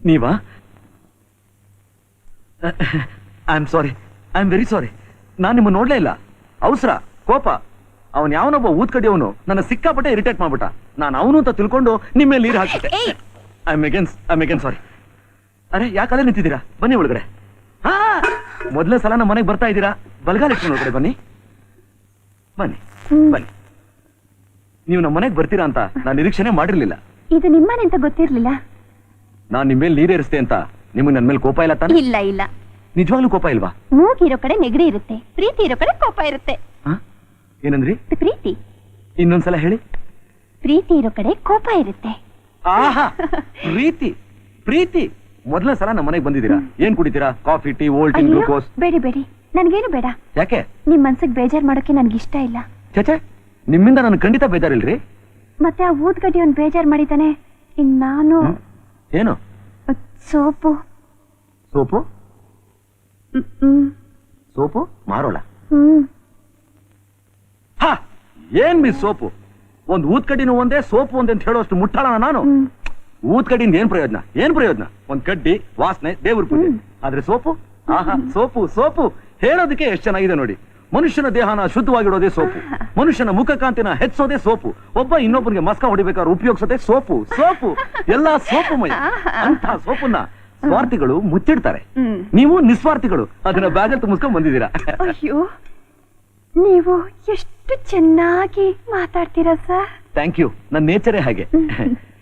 ನೀವಾ? I am sorry, I am very sorry. ನಾನು ನಿಮ್ಮನ್ನು ನೋಡ್ಲೇ ಇಲ್ಲ. ಅವಸರ, ಕೋಪ. ಅವನ್ ಯಾವನೊಬ್ಬ ಊದ್ಕಡಿಯವನು ನನ್ನ ಸಿಕ್ಕಾಪಟ್ಟೆ ಇರಿಟೇಟ್ ಮಾಡ್ಬಿಟ್ಟ. ನಾನು ಅವನು ಅಂತ ತಿಳ್ಕೊಂಡು ನಿಮ್ಮ ಮೇಲೆ ನೀರು ಹಾಕಿಟ್ಟೆ. I am again sorry. ಅರೆ, ಯಾಕಲ್ಲೇ ನಿಂತಿದ್ದೀರಾ? ಬನ್ನಿ ಒಳಗಡೆ. ಹಾ, ಮೊದಲನೇ ಸಲ ನಮ್ಮ ಮನೆಗೆ ಬರ್ತಾ ಇದ್ದೀರಾ. ಬಲಗಾಲ ಇಟ್ಕೊಂಡು ಒಳಗಡೆ ಬನ್ನಿ. ಬನ್ನಿ ಬನ್ನಿ. ನೀವು ನಮ್ಮ ಮನೆಗೆ ಬರ್ತೀರಾ ಅಂತ ನಾನು ನಿರೀಕ್ಷಣೆ ಮಾಡಿರ್ಲಿಲ್ಲ. ಇದು ನಿಮ್ಮನೆ ಅಂತ ಗೊತ್ತಿರ್ಲಿಲ್ಲ. ನಾನ್ ನಿಮ್ಮ ಮೇಲೆ ನೀರೇರಿಸ್ತೆ ಅಂತ ನಿಮಗೆ ನನ್ನ ಮೇಲೆ ಕೋಪ ಇಲ್ಲ ತಾನೆ? ಇಲ್ಲ ಇಲ್ಲ. ನಿಜವಾಗ್ಲೂ ಕೋಪ ಇಲ್ವಾ? ಮೂಗಿರೋ ಕಡೆ ನೆಗಡಿ ಇರುತ್ತೆ, ಪ್ರೀತಿ ಇರೋ ಕಡೆ ಕೋಪ ಇರುತ್ತೆ. ಏನಂದ್ರಿ? ಪ್ರೀತಿ. ಇನ್ನೊಂದ್ಸಲ ಹೇಳಿ. ಪ್ರೀತಿ ಇರೋ ಕಡೆ ಕೋಪ ಇರುತ್ತೆ. ಆಹಾ, ಪ್ರೀತಿ ಪ್ರೀತಿ. ಮೊದಲನೇ ಸಲ ನಮ್ಮ ಮನೆಗೆ ಬಂದಿದ್ದೀರಾ. ಏನ್ ಕುಡಿತೀರಾ? Coffee, tea, Ovaltine, glucose? ಬೇಡಿ ಬೇಡಿ, ನನ್ಗೇನು ಬೇಡ. ಯಾಕೆ? ನಿಮ್ ಮನ್ಸಿಗೆ ಬೇಜಾರ್ ಮಾಡೋಕೆ ನನ್ಗೆ ಇಷ್ಟ ಇಲ್ಲ. ಚೇಚೆ, ನಿಮ್ಮಿಂದ ನನ್ ಖಂಡಿತ ಬೇಜಾರಿಲ್ರಿ. ಮತ್ತೆ ಆ ಊದ್ಗಡ್ಡಿ ಒಂದ್ ಬೇಜಾರ್ ಮಾಡಿದಾನೆ. ಇನ್ ನಾನು ಏನು? ಸೋಪು. ಸೋಪು? ಸೋಪು ಮಾರೋಳ? ಹಾ, ಏನ್ ಮಿಸ್ ಸೋಪು? ಒಂದ್ ಊದ್ಕಡ್ಡಿನೂ ಒಂದೇ, ಸೋಪು ಒಂದೇ ಅಂತ ಹೇಳೋಷ್ಟು ಮುಟ್ಟಾಳ ನಾನು. ಊದ್ಕಡ್ಡಿಯಿಂದ ಏನ್ ಪ್ರಯೋಜನ? ಏನ್ ಪ್ರಯೋಜನ? ಒಂದ್ ಕಡ್ಡಿ, ವಾಸನೆ, ದೇವ್ರ ಪೂಜೆ. ಆದ್ರೆ ಸೋಪು, ಆಹಾ, ಸೋಪು ಸೋಪು ಹೇಳೋದಕ್ಕೆ ಎಷ್ಟು ಚೆನ್ನಾಗಿದೆ ನೋಡಿ. ಮನುಷ್ಯನ ದೇಹನ ಶುದ್ಧವಾಗಿಡೋದೇ ಸೋಪು. ಮನುಷ್ಯನ ಮುಖಕಾಂತಿನ ಹೆಚ್ಚೋದೇ ಸೋಪು. ಒಬ್ಬ ಇನ್ನೊಬ್ಬರಿಗೆ ಮಸ್ಕ ಹೊಡಿಬೇಕಾದ್ರೆ ಉಪಯೋಗಿಸೋದೇ ಸೋಪು. ಸೋಪು ಎಲ್ಲ ಸೋಪುಮಯ. ಅಂತ ಸೋಪನ್ನ ಸ್ವಾರ್ಥಿಗಳು ಮುಚ್ಚಿಡ್ತಾರೆ. ನೀವು ನಿಸ್ವಾರ್ಥಿಗಳು ಅದನ್ನ ಬ್ಯಾಗಲ್ಲಿ ತುಂಬಿಸ್ಕೊಂಡ್ ಬಂದಿದ್ದೀರಾ. ಅಯ್ಯೋ, ನೀವು ಎಷ್ಟು ಚೆನ್ನಾಗಿ ಮಾತಾಡ್ತೀರಾ ಸರ್. Thank you. ನನ್ನ ನೇಚರೇ ಹಾಗೆ.